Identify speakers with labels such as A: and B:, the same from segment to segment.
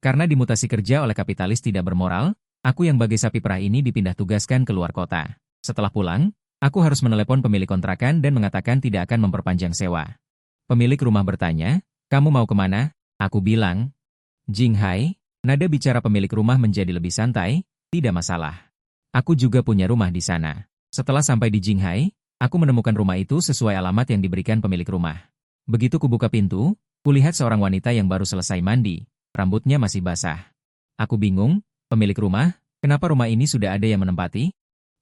A: Karena dimutasi kerja oleh kapitalis tidak bermoral, aku yang bagai sapi perah ini dipindah tugaskan ke luar kota. Setelah pulang, aku harus menelepon pemilik kontrakan dan mengatakan tidak akan memperpanjang sewa. Pemilik rumah bertanya, "Kamu mau kemana?" Aku bilang, "Jinghai." Nada bicara pemilik rumah menjadi lebih santai, "Tidak masalah. Aku juga punya rumah di sana." Setelah sampai di Jinghai, aku menemukan rumah itu sesuai alamat yang diberikan pemilik rumah. Begitu kubuka pintu, kulihat seorang wanita yang baru selesai mandi, rambutnya masih basah. Aku bingung, "Pemilik rumah, kenapa rumah ini sudah ada yang menempati?"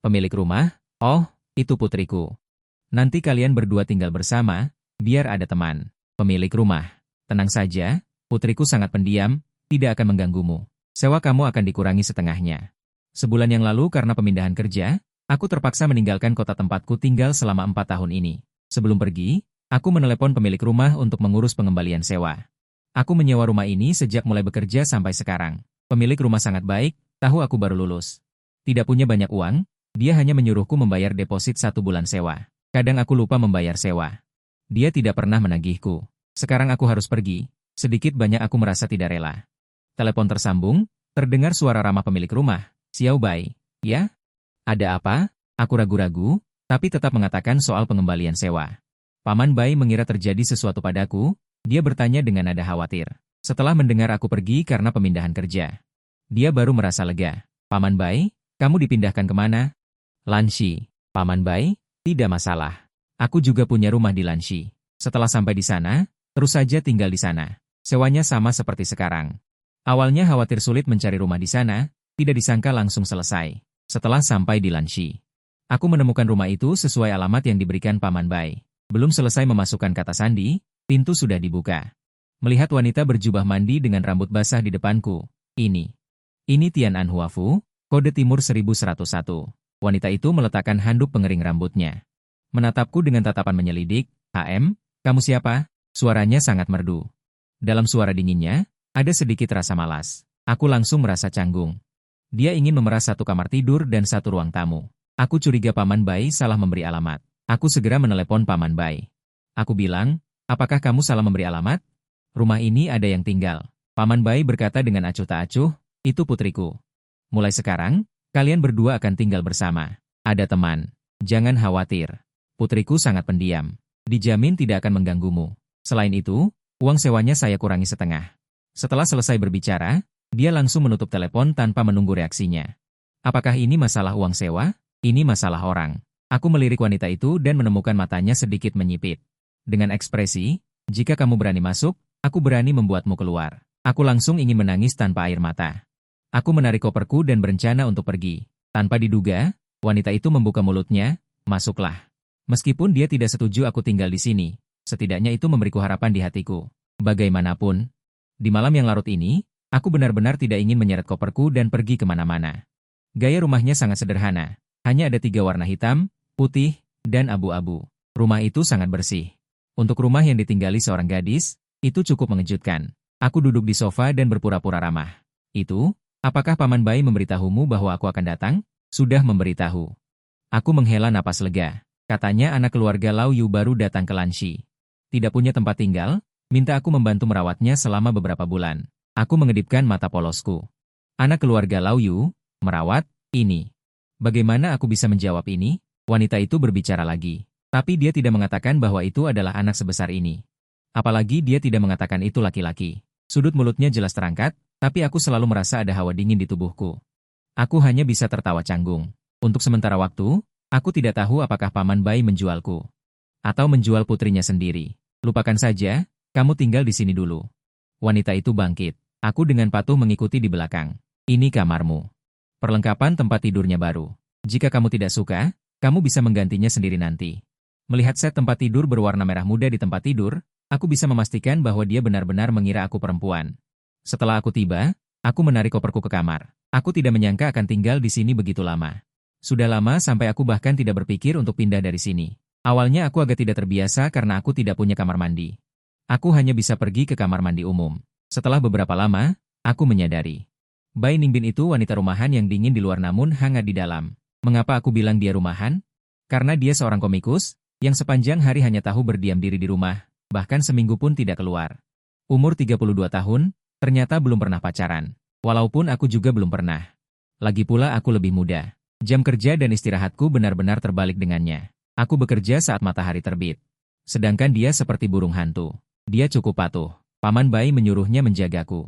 A: Pemilik rumah, "Oh, itu putriku. Nanti kalian berdua tinggal bersama, biar ada teman." Pemilik rumah, "Tenang saja, putriku sangat pendiam, tidak akan mengganggumu. Sewa kamu akan dikurangi setengahnya." Sebulan yang lalu karena pemindahan kerja, aku terpaksa meninggalkan kota tempatku tinggal selama 4 tahun ini. Sebelum pergi, aku menelepon pemilik rumah untuk mengurus pengembalian sewa. Aku menyewa rumah ini sejak mulai bekerja sampai sekarang. Pemilik rumah sangat baik, tahu aku baru lulus. Tidak punya banyak uang, dia hanya menyuruhku membayar deposit 1 bulan sewa. Kadang aku lupa membayar sewa. Dia tidak pernah menagihku. Sekarang aku harus pergi, sedikit banyak aku merasa tidak rela. Telepon tersambung, terdengar suara ramah pemilik rumah. "Xiao Bai, ya? Ada apa?" Aku ragu-ragu, tapi tetap mengatakan soal pengembalian sewa. Paman Bai mengira terjadi sesuatu padaku, dia bertanya dengan nada khawatir. Setelah mendengar aku pergi karena pemindahan kerja, dia baru merasa lega. "Paman Bai, kamu dipindahkan kemana?" "Lanshi." "Paman Bai, tidak masalah. Aku juga punya rumah di Lanshi. Setelah sampai di sana, terus saja tinggal di sana. Sewanya sama seperti sekarang." Awalnya khawatir sulit mencari rumah di sana, tidak disangka langsung selesai. Setelah sampai di Lanshi, aku menemukan rumah itu sesuai alamat yang diberikan Paman Bai. Belum selesai memasukkan kata sandi, pintu sudah dibuka. Melihat wanita berjubah mandi dengan rambut basah di depanku. Ini Tian An Huafu, kode timur 1101. Wanita itu meletakkan handuk pengering rambutnya. Menatapku dengan tatapan menyelidik. "HM, kamu siapa?" Suaranya sangat merdu. Dalam suara dinginnya, ada sedikit rasa malas. Aku langsung merasa canggung. Dia ingin memeras 1 kamar tidur dan 1 ruang tamu. Aku curiga Paman Bai salah memberi alamat. Aku segera menelepon Paman Bai. Aku bilang, "Apakah kamu salah memberi alamat? Rumah ini ada yang tinggal." Paman Bai berkata dengan acuh tak acuh, "Itu putriku. Mulai sekarang, kalian berdua akan tinggal bersama. Ada teman. Jangan khawatir. Putriku sangat pendiam. Dijamin tidak akan mengganggumu. Selain itu, uang sewanya saya kurangi setengah." Setelah selesai berbicara, dia langsung menutup telepon tanpa menunggu reaksinya. Apakah ini masalah uang sewa? Ini masalah orang. Aku melirik wanita itu dan menemukan matanya sedikit menyipit. Dengan ekspresi, "Jika kamu berani masuk, aku berani membuatmu keluar." Aku langsung ingin menangis tanpa air mata. Aku menarik koperku dan berencana untuk pergi. Tanpa diduga, wanita itu membuka mulutnya, "Masuklah." Meskipun dia tidak setuju aku tinggal di sini, setidaknya itu memberiku harapan di hatiku. Bagaimanapun, di malam yang larut ini, aku benar-benar tidak ingin menyeret koperku dan pergi kemana-mana. Gaya rumahnya sangat sederhana. Hanya ada 3 warna hitam, putih, dan abu-abu. Rumah itu sangat bersih. Untuk rumah yang ditinggali seorang gadis, itu cukup mengejutkan. Aku duduk di sofa dan berpura-pura ramah. Apakah Paman Bai memberitahumu bahwa aku akan datang?" "Sudah memberitahu." Aku menghela napas lega. Katanya anak keluarga Lau Yu baru datang ke Lanshi. Tidak punya tempat tinggal, minta aku membantu merawatnya selama beberapa bulan. Aku mengedipkan mata polosku. Anak keluarga Lau Yu, merawat, ini. Bagaimana aku bisa menjawab ini? Wanita itu berbicara lagi. Tapi dia tidak mengatakan bahwa itu adalah anak sebesar ini. Apalagi dia tidak mengatakan itu laki-laki. Sudut mulutnya jelas terangkat, tapi aku selalu merasa ada hawa dingin di tubuhku. Aku hanya bisa tertawa canggung. Untuk sementara waktu, aku tidak tahu apakah Paman Bai menjualku. Atau menjual putrinya sendiri. "Lupakan saja, kamu tinggal di sini dulu." Wanita itu bangkit. Aku dengan patuh mengikuti di belakang. "Ini kamarmu. Perlengkapan tempat tidurnya baru. Jika kamu tidak suka, kamu bisa menggantinya sendiri nanti." Melihat set tempat tidur berwarna merah muda di tempat tidur, aku bisa memastikan bahwa dia benar-benar mengira aku perempuan. Setelah aku tiba, aku menarik koperku ke kamar. Aku tidak menyangka akan tinggal di sini begitu lama. Sudah lama sampai aku bahkan tidak berpikir untuk pindah dari sini. Awalnya aku agak tidak terbiasa karena aku tidak punya kamar mandi. Aku hanya bisa pergi ke kamar mandi umum. Setelah beberapa lama, aku menyadari. Bai Ningbin itu wanita rumahan yang dingin di luar namun hangat di dalam. Mengapa aku bilang dia rumahan? Karena dia seorang komikus, yang sepanjang hari hanya tahu berdiam diri di rumah, bahkan seminggu pun tidak keluar. Umur 32 tahun, Ternyata belum pernah pacaran. Walaupun aku juga belum pernah. Lagi pula aku lebih muda. Jam kerja dan istirahatku benar-benar terbalik dengannya. Aku bekerja saat matahari terbit. Sedangkan dia seperti burung hantu. Dia cukup patuh. Paman Bai menyuruhnya menjagaku.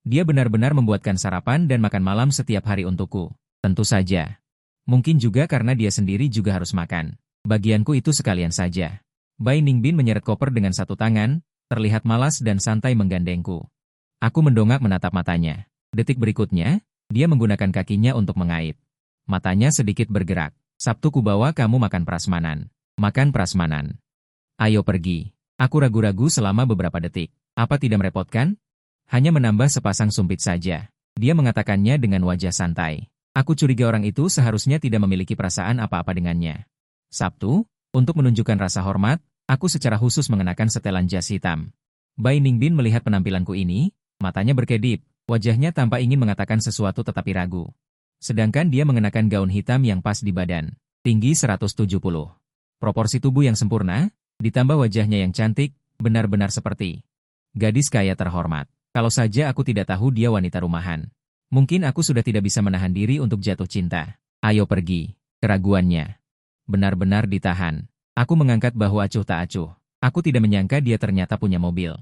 A: Dia benar-benar membuatkan sarapan dan makan malam setiap hari untukku. Tentu saja. Mungkin juga karena dia sendiri juga harus makan. Bagianku itu sekalian saja. Bai Ningbin menyeret koper dengan satu tangan, terlihat malas dan santai menggandengku. Aku mendongak menatap matanya. Detik berikutnya, dia menggunakan kakinya untuk mengait. Matanya sedikit bergerak. Sabtu ku bawa kamu makan prasmanan. Makan prasmanan. Ayo pergi. Aku ragu-ragu selama beberapa detik. Apa tidak merepotkan? Hanya menambah sepasang sumpit saja. Dia mengatakannya dengan wajah santai. Aku curiga orang itu seharusnya tidak memiliki perasaan apa-apa dengannya. Sabtu, untuk menunjukkan rasa hormat, aku secara khusus mengenakan setelan jas hitam. Bai Ningbin melihat penampilanku ini, matanya berkedip, wajahnya tampak ingin mengatakan sesuatu tetapi ragu. Sedangkan dia mengenakan gaun hitam yang pas di badan, tinggi 170. Proporsi tubuh yang sempurna, ditambah wajahnya yang cantik, benar-benar seperti gadis kaya terhormat. Kalau saja aku tidak tahu dia wanita rumahan. Mungkin aku sudah tidak bisa menahan diri untuk jatuh cinta. Ayo pergi. Keraguannya benar-benar ditahan. Aku mengangkat bahu acuh tak acuh. Aku tidak menyangka dia ternyata punya mobil.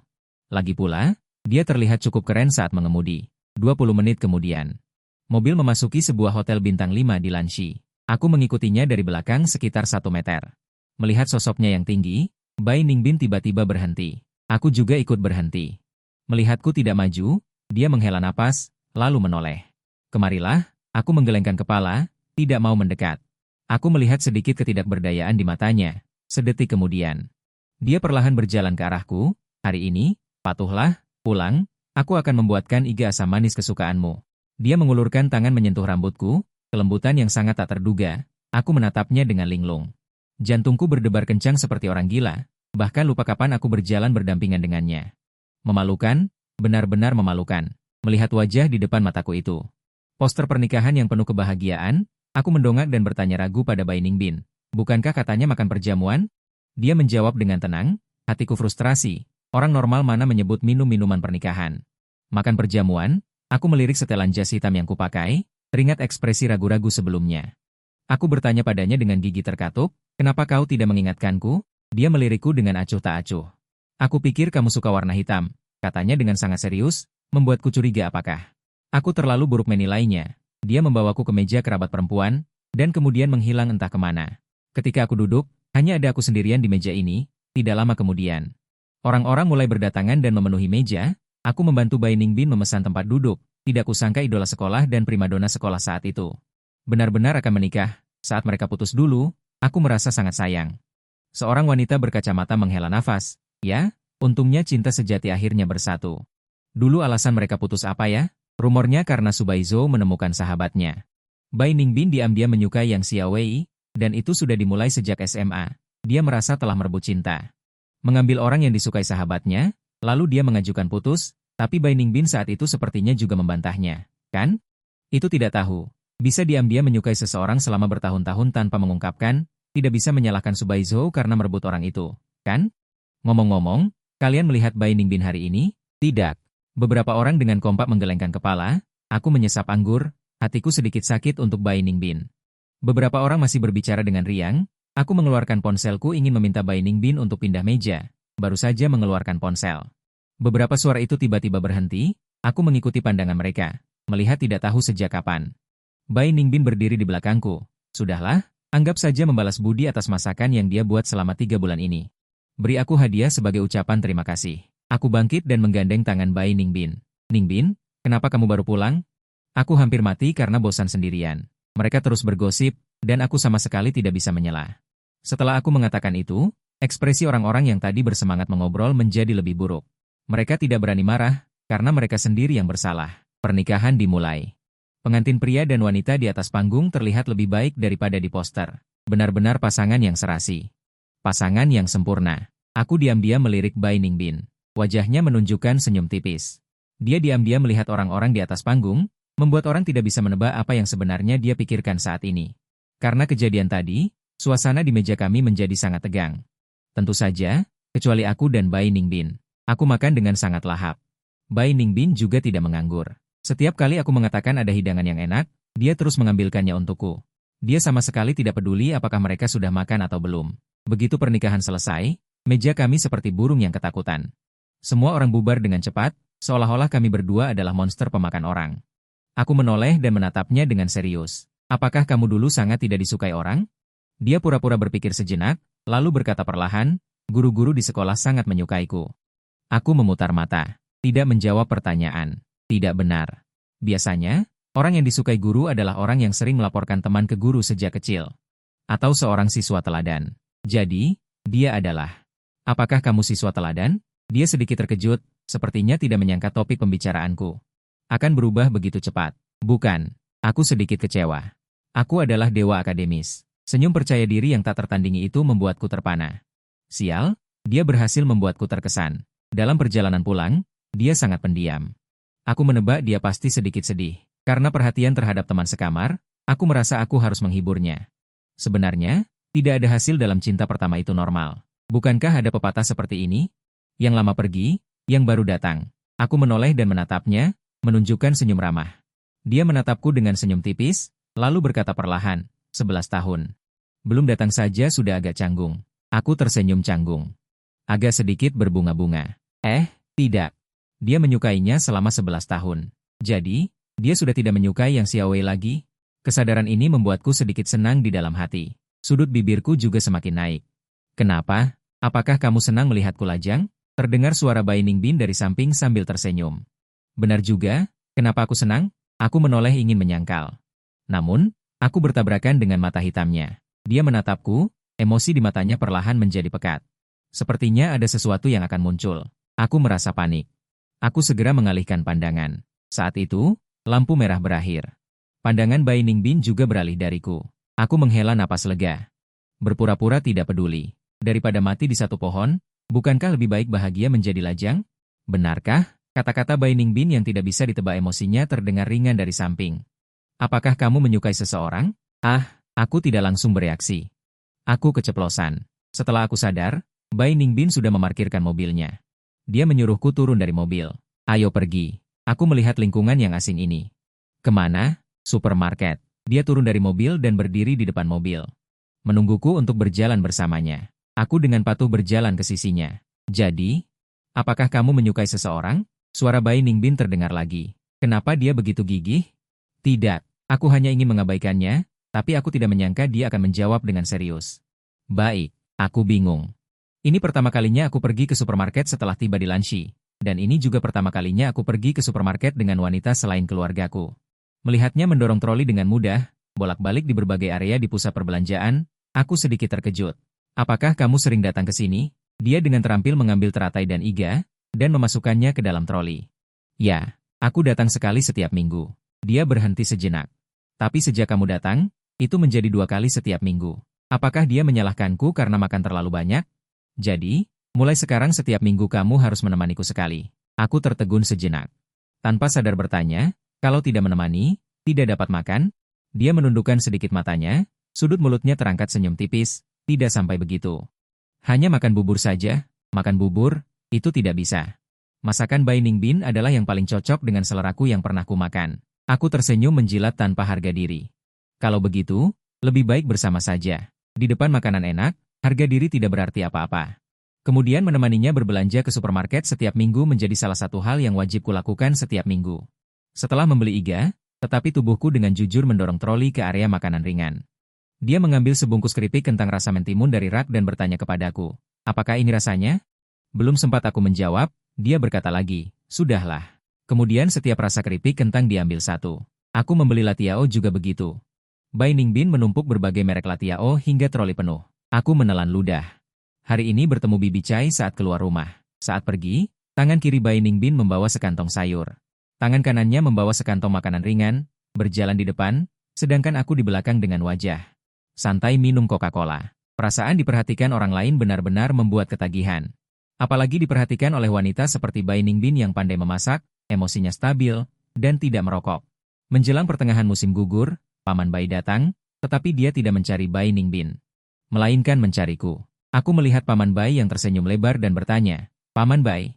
A: Lagi pula, dia terlihat cukup keren saat mengemudi. 20 menit kemudian, mobil memasuki sebuah hotel bintang 5 di Lanshi. Aku mengikutinya dari belakang sekitar 1 meter. Melihat sosoknya yang tinggi, Bai Ningbin tiba-tiba berhenti. Aku juga ikut berhenti. Melihatku tidak maju, dia menghela napas, lalu menoleh. Kemarilah, aku menggelengkan kepala, tidak mau mendekat. Aku melihat sedikit ketidakberdayaan di matanya. Sedetik kemudian, dia perlahan berjalan ke arahku. Hari ini, patuhlah, pulang, aku akan membuatkan iga asam manis kesukaanmu. Dia mengulurkan tangan menyentuh rambutku, kelembutan yang sangat tak terduga. Aku menatapnya dengan linglung. Jantungku berdebar kencang seperti orang gila, bahkan lupa kapan aku berjalan berdampingan dengannya. Memalukan, benar-benar memalukan. Melihat wajah di depan mataku itu. Poster pernikahan yang penuh kebahagiaan, aku mendongak dan bertanya ragu pada Bai Ningbin. Bukankah katanya makan perjamuan? Dia menjawab dengan tenang, hatiku frustrasi. Orang normal mana menyebut minum minuman pernikahan? Makan perjamuan? Aku melirik setelan jas hitam yang kupakai, teringat ekspresi ragu-ragu sebelumnya. Aku bertanya padanya dengan gigi terkatup, kenapa kau tidak mengingatkanku? Dia melirikku dengan acuh tak acuh. Aku pikir kamu suka warna hitam, katanya dengan sangat serius. Membuatku curiga apakah aku terlalu buruk menilainya. Dia membawaku ke meja kerabat perempuan, dan kemudian menghilang entah kemana. Ketika aku duduk, hanya ada aku sendirian di meja ini. Tidak lama kemudian, orang-orang mulai berdatangan dan memenuhi meja. Aku membantu Bai Ningbin memesan tempat duduk. Tidak kusangka idola sekolah dan primadona sekolah saat itu benar-benar akan menikah. Saat mereka putus dulu, aku merasa sangat sayang. Seorang wanita berkacamata menghela nafas. Ya, untungnya cinta sejati akhirnya bersatu. Dulu alasan mereka putus apa ya? Rumornya karena Subaizo menemukan sahabatnya. Bai Ningbin diam-diam menyukai Yang Xiaowei, dan itu sudah dimulai sejak SMA. Dia merasa telah merebut cinta. Mengambil orang yang disukai sahabatnya, lalu dia mengajukan putus, tapi Bai Ningbin saat itu sepertinya juga membantahnya. Kan? Itu tidak tahu. Bisa diam-diam menyukai seseorang selama bertahun-tahun tanpa mengungkapkan, tidak bisa menyalahkan Subaizo karena merebut orang itu. Kan? Ngomong-ngomong, kalian melihat Bai Ningbin hari ini? Tidak. Beberapa orang dengan kompak menggelengkan kepala. Aku menyesap anggur, hatiku sedikit sakit untuk Bai Ningbin. Beberapa orang masih berbicara dengan riang. Aku mengeluarkan ponselku ingin meminta Bai Ningbin untuk pindah meja. Baru saja mengeluarkan ponsel. Beberapa suara itu tiba-tiba berhenti. Aku mengikuti pandangan mereka, melihat tidak tahu sejak kapan. Bai Ningbin berdiri di belakangku. Sudahlah, anggap saja membalas budi atas masakan yang dia buat selama 3 bulan ini. Beri aku hadiah sebagai ucapan terima kasih. Aku bangkit dan menggandeng tangan Bai Ningbin. Ningbin, kenapa kamu baru pulang? Aku hampir mati karena bosan sendirian. Mereka terus bergosip, dan aku sama sekali tidak bisa menyelah. Setelah aku mengatakan itu, ekspresi orang-orang yang tadi bersemangat mengobrol menjadi lebih buruk. Mereka tidak berani marah, karena mereka sendiri yang bersalah. Pernikahan dimulai. Pengantin pria dan wanita di atas panggung terlihat lebih baik daripada di poster. Benar-benar pasangan yang serasi. Pasangan yang sempurna. Aku diam-diam melirik Bai Ningbin. Wajahnya menunjukkan senyum tipis. Dia diam-diam melihat orang-orang di atas panggung, membuat orang tidak bisa menebak apa yang sebenarnya dia pikirkan saat ini. Karena kejadian tadi, suasana di meja kami menjadi sangat tegang. Tentu saja, kecuali aku dan Bai Ningbin. Aku makan dengan sangat lahap. Bai Ningbin juga tidak menganggur. Setiap kali aku mengatakan ada hidangan yang enak, dia terus mengambilkannya untukku. Dia sama sekali tidak peduli apakah mereka sudah makan atau belum. Begitu pernikahan selesai, meja kami seperti burung yang ketakutan. Semua orang bubar dengan cepat, seolah-olah kami berdua adalah monster pemakan orang. Aku menoleh dan menatapnya dengan serius. Apakah kamu dulu sangat tidak disukai orang? Dia pura-pura berpikir sejenak, lalu berkata perlahan, guru-guru di sekolah sangat menyukaiku. Aku memutar mata, tidak menjawab pertanyaan. Tidak benar. Biasanya, orang yang disukai guru adalah orang yang sering melaporkan teman ke guru sejak kecil. Atau seorang siswa teladan. Jadi, dia adalah. Apakah kamu siswa teladan? Dia sedikit terkejut, sepertinya tidak menyangka topik pembicaraanku akan berubah begitu cepat. Bukan, aku sedikit kecewa. Aku adalah dewa akademis. Senyum percaya diri yang tak tertandingi itu membuatku terpana. Sial, dia berhasil membuatku terkesan. Dalam perjalanan pulang, dia sangat pendiam. Aku menebak dia pasti sedikit sedih. Karena perhatian terhadap teman sekamar, aku merasa aku harus menghiburnya. Sebenarnya, tidak ada hasil dalam cinta pertama itu normal. Bukankah ada pepatah seperti ini? Yang lama pergi, yang baru datang. Aku menoleh dan menatapnya, menunjukkan senyum ramah. Dia menatapku dengan senyum tipis, lalu berkata perlahan, 11 tahun. Belum datang saja sudah agak canggung. Aku tersenyum canggung. Agak sedikit berbunga-bunga. Tidak. Dia menyukainya selama 11 tahun. Jadi, dia sudah tidak menyukai yang Xiaowei lagi? Kesadaran ini membuatku sedikit senang di dalam hati. Sudut bibirku juga semakin naik. Kenapa? Apakah kamu senang melihatku lajang? Terdengar suara Bai Ningbin dari samping sambil tersenyum. Benar juga, kenapa aku senang? Aku menoleh ingin menyangkal. Namun, aku bertabrakan dengan mata hitamnya. Dia menatapku, emosi di matanya perlahan menjadi pekat. Sepertinya ada sesuatu yang akan muncul. Aku merasa panik. Aku segera mengalihkan pandangan. Saat itu, lampu merah berakhir. Pandangan Bai Ningbin juga beralih dariku. Aku menghela napas lega. Berpura-pura tidak peduli. Daripada mati di satu pohon, bukankah lebih baik bahagia menjadi lajang? Benarkah? Kata-kata Bai Ningbin yang tidak bisa ditebak emosinya terdengar ringan dari samping. Apakah kamu menyukai seseorang? Aku tidak langsung bereaksi. Aku keceplosan. Setelah aku sadar, Bai Ningbin sudah memarkirkan mobilnya. Dia menyuruhku turun dari mobil. Ayo pergi. Aku melihat lingkungan yang asing ini. Kemana? Supermarket. Dia turun dari mobil dan berdiri di depan mobil. Menungguku untuk berjalan bersamanya. Aku dengan patuh berjalan ke sisinya. Jadi, apakah kamu menyukai seseorang? Suara Bai Ningbin terdengar lagi. Kenapa dia begitu gigih? Tidak, aku hanya ingin mengabaikannya, tapi aku tidak menyangka dia akan menjawab dengan serius. Baik, aku bingung. Ini pertama kalinya aku pergi ke supermarket setelah tiba di Lanshi. Dan ini juga pertama kalinya aku pergi ke supermarket dengan wanita selain keluargaku. Melihatnya mendorong troli dengan mudah, bolak-balik di berbagai area di pusat perbelanjaan, aku sedikit terkejut. Apakah kamu sering datang ke sini? Dia dengan terampil mengambil teratai dan iga, dan memasukkannya ke dalam troli. Ya, aku datang sekali setiap minggu. Dia berhenti sejenak. Tapi sejak kamu datang, itu menjadi 2 kali setiap minggu. Apakah dia menyalahkanku karena makan terlalu banyak? Jadi, mulai sekarang setiap minggu kamu harus menemaniku sekali. Aku tertegun sejenak. Tanpa sadar bertanya, kalau tidak menemani, tidak dapat makan? Dia menundukkan sedikit matanya, sudut mulutnya terangkat senyum tipis, tidak sampai begitu. Hanya makan bubur saja, makan bubur, itu tidak bisa. Masakan Bai Ningbin adalah yang paling cocok dengan seleraku yang pernah kumakan. Aku tersenyum menjilat tanpa harga diri. Kalau begitu, lebih baik bersama saja. Di depan makanan enak, harga diri tidak berarti apa-apa. Kemudian menemaninya berbelanja ke supermarket setiap minggu menjadi salah satu hal yang wajib kulakukan setiap minggu. Setelah membeli iga, tetapi tubuhku dengan jujur mendorong troli ke area makanan ringan. Dia mengambil sebungkus keripik kentang rasa mentimun dari rak dan bertanya kepadaku, apakah ini rasanya? Belum sempat aku menjawab, dia berkata lagi, sudahlah. Kemudian setiap rasa keripik kentang diambil satu. Aku membeli latiao juga begitu. Bai Ningbin menumpuk berbagai merek latiao hingga troli penuh. Aku menelan ludah. Hari ini bertemu Bibi Chai saat keluar rumah. Saat pergi, tangan kiri Bai Ningbin membawa sekantong sayur. Tangan kanannya membawa sekantong makanan ringan, berjalan di depan, sedangkan aku di belakang dengan wajah santai minum Coca-Cola. Perasaan diperhatikan orang lain benar-benar membuat ketagihan. Apalagi diperhatikan oleh wanita seperti Bai Ningbin yang pandai memasak, emosinya stabil, dan tidak merokok. Menjelang pertengahan musim gugur, Paman Bai datang, tetapi dia tidak mencari Bai Ningbin, melainkan mencariku. Aku melihat Paman Bai yang tersenyum lebar dan bertanya, Paman Bai,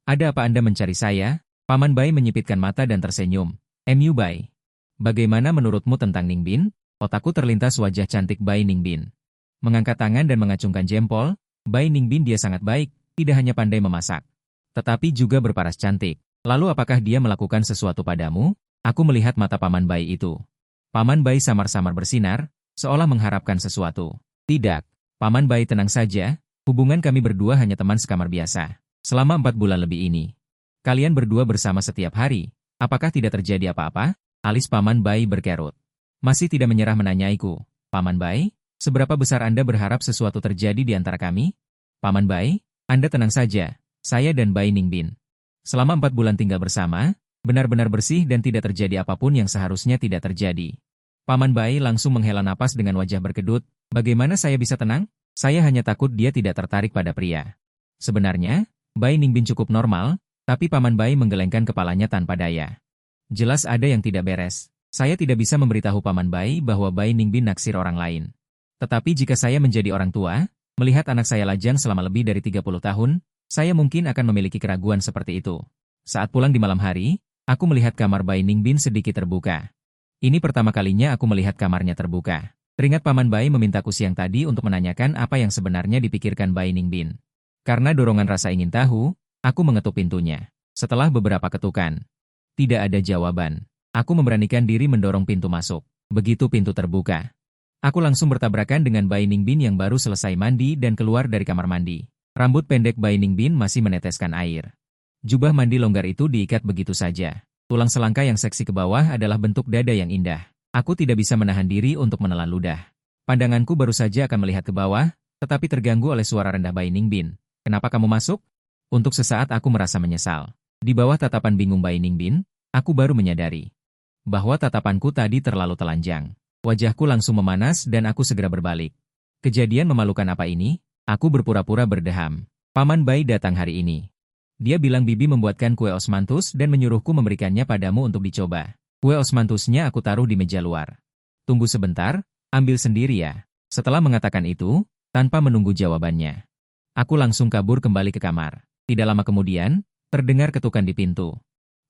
A: ada apa Anda mencari saya? Paman Bai menyipitkan mata dan tersenyum. "MU Bai. Bagaimana menurutmu tentang Ningbin?" Otakku terlintas wajah cantik Bai Ningbin. Mengangkat tangan dan mengacungkan jempol, Bai Ningbin dia sangat baik, tidak hanya pandai memasak, tetapi juga berparas cantik. Lalu apakah dia melakukan sesuatu padamu? Aku melihat mata Paman Bai itu. Paman Bai samar-samar bersinar, seolah mengharapkan sesuatu. "Tidak, Paman Bai tenang saja, hubungan kami berdua hanya teman sekamar biasa. Selama 4 bulan lebih ini. Kalian berdua bersama setiap hari, apakah tidak terjadi apa-apa?" Alis Paman Bai berkerut. "Masih tidak menyerah menanyaiku. Paman Bai, seberapa besar Anda berharap sesuatu terjadi di antara kami?" "Paman Bai, Anda tenang saja, saya dan Bai Ningbin. Selama 4 bulan tinggal bersama, benar-benar bersih dan tidak terjadi apapun yang seharusnya tidak terjadi." Paman Bai langsung menghela napas dengan wajah berkedut. "Bagaimana saya bisa tenang? Saya hanya takut dia tidak tertarik pada pria." Sebenarnya, Bai Ningbin cukup normal, tapi Paman Bai menggelengkan kepalanya tanpa daya. Jelas ada yang tidak beres. Saya tidak bisa memberitahu Paman Bai bahwa Bai Ningbin naksir orang lain. Tetapi jika saya menjadi orang tua, melihat anak saya lajang selama lebih dari 30 tahun, saya mungkin akan memiliki keraguan seperti itu. Saat pulang di malam hari, aku melihat kamar Bai Ningbin sedikit terbuka. Ini pertama kalinya aku melihat kamarnya terbuka. Teringat Paman Bai memintaku siang tadi untuk menanyakan apa yang sebenarnya dipikirkan Bai Ningbin. Karena dorongan rasa ingin tahu, aku mengetuk pintunya. Setelah beberapa ketukan, tidak ada jawaban. Aku memberanikan diri mendorong pintu masuk. Begitu pintu terbuka, aku langsung bertabrakan dengan Bai Ningbin yang baru selesai mandi dan keluar dari kamar mandi. Rambut pendek Bai Ningbin masih meneteskan air. Jubah mandi longgar itu diikat begitu saja. Tulang selangka yang seksi ke bawah adalah bentuk dada yang indah. Aku tidak bisa menahan diri untuk menelan ludah. Pandanganku baru saja akan melihat ke bawah, tetapi terganggu oleh suara rendah Bai Ningbin. "Kenapa kamu masuk?" Untuk sesaat aku merasa menyesal. Di bawah tatapan bingung Bai Ningbin, aku baru menyadari bahwa tatapanku tadi terlalu telanjang. Wajahku langsung memanas dan aku segera berbalik. Kejadian memalukan apa ini? Aku berpura-pura berdeham. "Paman Bai datang hari ini. Dia bilang Bibi membuatkan kue osmanthus dan menyuruhku memberikannya padamu untuk dicoba. Kue osmanthusnya aku taruh di meja luar. Tunggu sebentar, ambil sendiri ya." Setelah mengatakan itu, tanpa menunggu jawabannya, aku langsung kabur kembali ke kamar. Tidak lama kemudian, terdengar ketukan di pintu.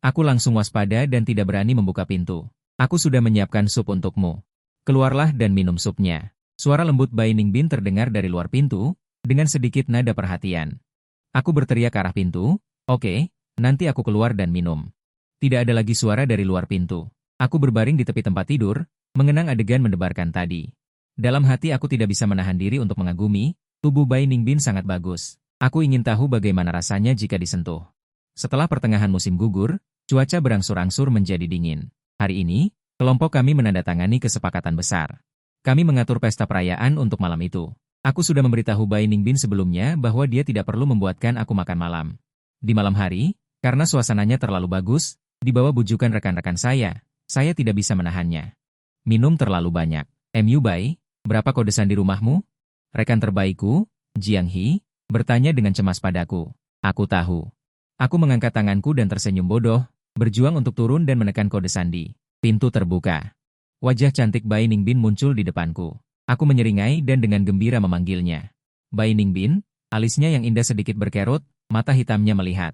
A: Aku langsung waspada dan tidak berani membuka pintu. "Aku sudah menyiapkan sup untukmu. Keluarlah dan minum supnya." Suara lembut Bai Ningbin terdengar dari luar pintu, dengan sedikit nada perhatian. Aku berteriak ke arah pintu, "Oke, nanti aku keluar dan minum." Tidak ada lagi suara dari luar pintu. Aku berbaring di tepi tempat tidur, mengenang adegan mendebarkan tadi. Dalam hati aku tidak bisa menahan diri untuk mengagumi, tubuh Bai Ningbin sangat bagus. Aku ingin tahu bagaimana rasanya jika disentuh. Setelah pertengahan musim gugur, cuaca berangsur-angsur menjadi dingin. Hari ini, kelompok kami menandatangani kesepakatan besar. Kami mengatur pesta perayaan untuk malam itu. Aku sudah memberitahu Bai Ningbin sebelumnya bahwa dia tidak perlu membuatkan aku makan malam. Di malam hari, karena suasananya terlalu bagus, di bawah bujukan rekan-rekan saya tidak bisa menahannya. "Minum terlalu banyak. MU Bai, berapa kodesan di rumahmu?" Rekan terbaikku, Jiang He, bertanya dengan cemas padaku. Aku tahu. Aku mengangkat tanganku dan tersenyum bodoh, berjuang untuk turun dan menekan kode sandi. Pintu terbuka. Wajah cantik Bai Ningbin muncul di depanku. Aku menyeringai dan dengan gembira memanggilnya. "Bai Ningbin," alisnya yang indah sedikit berkerut, mata hitamnya melihat.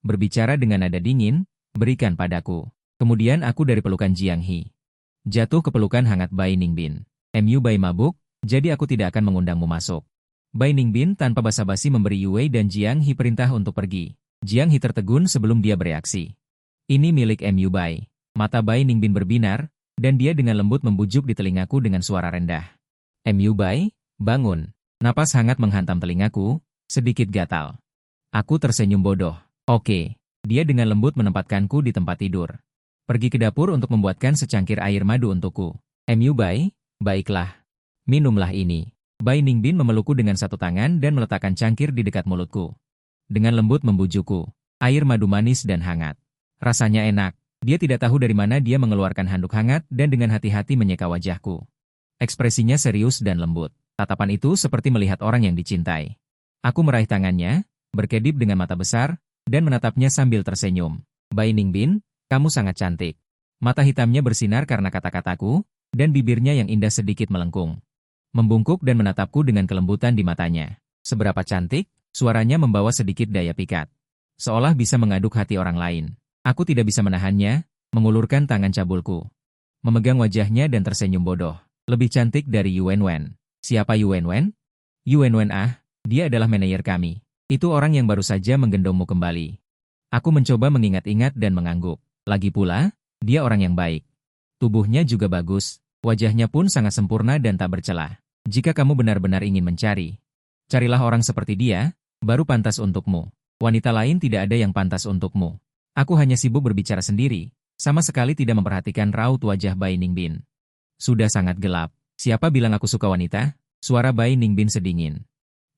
A: Berbicara dengan nada dingin, "Berikan padaku." Kemudian aku dari pelukan Jiang He jatuh ke pelukan hangat Bai Ningbin. "MU Bai mabuk, jadi aku tidak akan mengundangmu masuk." Bai Ningbin tanpa basa-basi memberi Yue dan Jiang He perintah untuk pergi. Jiang He tertegun sebelum dia bereaksi. "Ini milik MU Bai." Mata Bai Ningbin berbinar, dan dia dengan lembut membujuk di telingaku dengan suara rendah. "MU Bai, bangun." Napas hangat menghantam telingaku, sedikit gatal. Aku tersenyum bodoh. "Oke." Dia dengan lembut menempatkanku di tempat tidur. "Pergi ke dapur untuk membuatkan secangkir air madu untukku." "MU Bai, baiklah. Minumlah ini." Bai Ningbin memelukku dengan satu tangan dan meletakkan cangkir di dekat mulutku. Dengan lembut membujukku. Air madu manis dan hangat. Rasanya enak. Dia tidak tahu dari mana dia mengeluarkan handuk hangat dan dengan hati-hati menyeka wajahku. Ekspresinya serius dan lembut. Tatapan itu seperti melihat orang yang dicintai. Aku meraih tangannya, berkedip dengan mata besar, dan menatapnya sambil tersenyum. "Bai Ningbin, kamu sangat cantik." Mata hitamnya bersinar karena kata-kataku, dan bibirnya yang indah sedikit melengkung. Membungkuk dan menatapku dengan kelembutan di matanya. Seberapa cantik, suaranya membawa sedikit daya pikat. Seolah bisa mengaduk hati orang lain. Aku tidak bisa menahannya, mengulurkan tangan cabulku. Memegang wajahnya dan tersenyum bodoh. Lebih cantik dari Yuan Wen. Siapa Yuan Wen? Yuan Wen dia adalah manajer kami. Itu orang yang baru saja menggendongmu kembali. Aku mencoba mengingat-ingat dan mengangguk. Lagi pula, dia orang yang baik. Tubuhnya juga bagus, wajahnya pun sangat sempurna dan tak bercela. Jika kamu benar-benar ingin mencari, carilah orang seperti dia, baru pantas untukmu. Wanita lain tidak ada yang pantas untukmu. Aku hanya sibuk berbicara sendiri, sama sekali tidak memperhatikan raut wajah Bai Ningbin. Sudah sangat gelap. Siapa bilang aku suka wanita? Suara Bai Ningbin sedingin.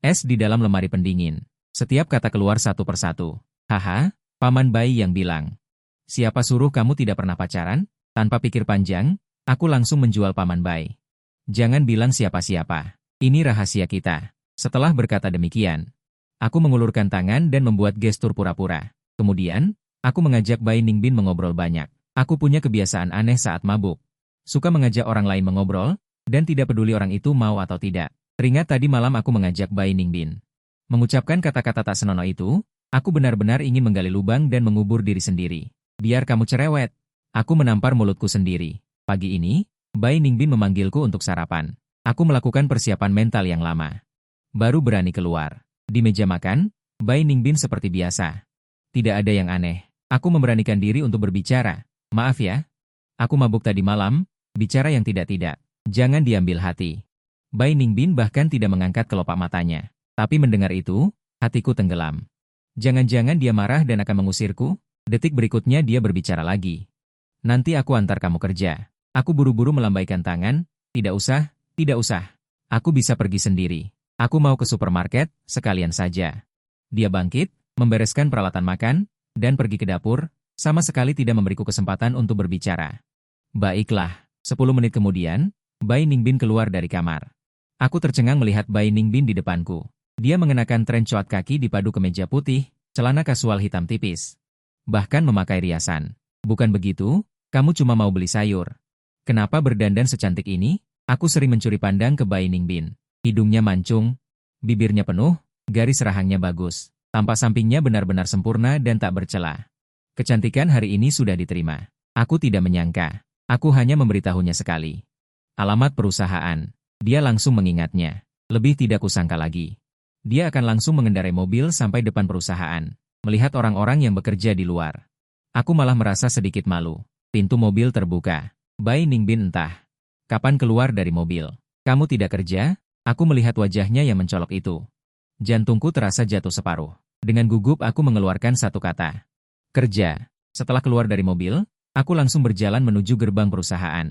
A: Es di dalam lemari pendingin. Setiap kata keluar satu persatu. Haha, Paman Bai yang bilang. Siapa suruh kamu tidak pernah pacaran? Tanpa pikir panjang, aku langsung menjual Paman Bai. Jangan bilang siapa-siapa. Ini rahasia kita. Setelah berkata demikian, aku mengulurkan tangan dan membuat gestur pura-pura. Kemudian, aku mengajak Bai Ningbin mengobrol banyak. Aku punya kebiasaan aneh saat mabuk. Suka mengajak orang lain mengobrol, dan tidak peduli orang itu mau atau tidak. Teringat tadi malam aku mengajak Bai Ningbin. Mengucapkan kata-kata tak senonoh itu, aku benar-benar ingin menggali lubang dan mengubur diri sendiri. Biar kamu cerewet. Aku menampar mulutku sendiri. Pagi ini, Bai Ningbin memanggilku untuk sarapan. Aku melakukan persiapan mental yang lama. Baru berani keluar. Di meja makan, Bai Ningbin seperti biasa. Tidak ada yang aneh. Aku memberanikan diri untuk berbicara. Maaf ya. Aku mabuk tadi malam, bicara yang tidak-tidak. Jangan diambil hati. Bai Ningbin bahkan tidak mengangkat kelopak matanya. Tapi mendengar itu, hatiku tenggelam. Jangan-jangan dia marah dan akan mengusirku? Detik berikutnya dia berbicara lagi. Nanti aku antar kamu kerja. Aku buru-buru melambaikan tangan. Tidak usah, tidak usah. Aku bisa pergi sendiri. Aku mau ke supermarket, sekalian saja. Dia bangkit, membereskan peralatan makan, dan pergi ke dapur, sama sekali tidak memberiku kesempatan untuk berbicara. Baiklah, 10 menit kemudian, Bai Ningbin keluar dari kamar. Aku tercengang melihat Bai Ningbin di depanku. Dia mengenakan trench coat kaki dipadu kemeja putih, celana kasual hitam tipis. Bahkan memakai riasan. Bukan begitu, kamu cuma mau beli sayur. Kenapa berdandan secantik ini? Aku sering mencuri pandang ke Bai Ningbin. Hidungnya mancung, bibirnya penuh, garis rahangnya bagus. Tampak sampingnya benar-benar sempurna dan tak bercela. Kecantikan hari ini sudah diterima. Aku tidak menyangka. Aku hanya memberitahunya sekali. Alamat perusahaan. Dia langsung mengingatnya. Lebih tidak kusangka lagi. Dia akan langsung mengendarai mobil sampai depan perusahaan. Melihat orang-orang yang bekerja di luar. Aku malah merasa sedikit malu. Pintu mobil terbuka. Bai Ningbin entah kapan keluar dari mobil. Kamu tidak kerja? Aku melihat wajahnya yang mencolok itu. Jantungku terasa jatuh separuh. Dengan gugup aku mengeluarkan satu kata. Kerja. Setelah keluar dari mobil, aku langsung berjalan menuju gerbang perusahaan.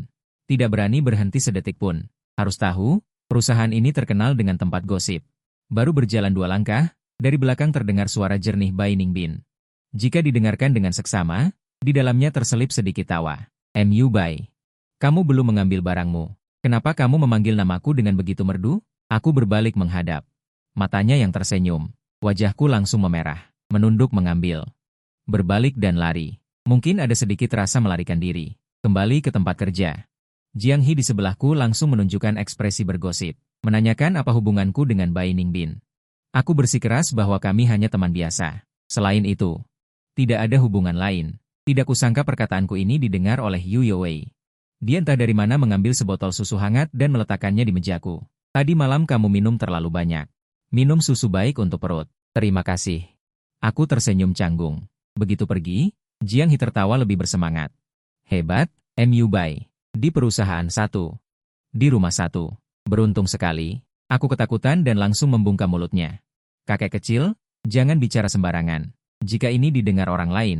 A: Tidak berani berhenti sedetik pun. Harus tahu, perusahaan ini terkenal dengan tempat gosip. Baru berjalan 2 langkah, dari belakang terdengar suara jernih Bai Ningbin. Jika didengarkan dengan seksama, di dalamnya terselip sedikit tawa. "Mu Bai, kamu belum mengambil barangmu. Kenapa kamu memanggil namaku dengan begitu merdu?" Aku berbalik menghadap. Matanya yang tersenyum. Wajahku langsung memerah. Menunduk mengambil. Berbalik dan lari. Mungkin ada sedikit rasa melarikan diri. Kembali ke tempat kerja. Jiang He di sebelahku langsung menunjukkan ekspresi bergosip. Menanyakan apa hubunganku dengan Bai Ningbin. Aku bersikeras bahwa kami hanya teman biasa. Selain itu, tidak ada hubungan lain. Tidak kusangka perkataanku ini didengar oleh Yu Youwei. Dia entah dari mana mengambil sebotol susu hangat dan meletakkannya di mejaku. Tadi malam kamu minum terlalu banyak. Minum susu baik untuk perut. Terima kasih. Aku tersenyum canggung. Begitu pergi, Jiang He tertawa lebih bersemangat. Hebat, Mu Bai. Di perusahaan 1. Di rumah 1. Beruntung sekali. Aku ketakutan dan langsung membungkam mulutnya. Kakek kecil, jangan bicara sembarangan. Jika ini didengar orang lain.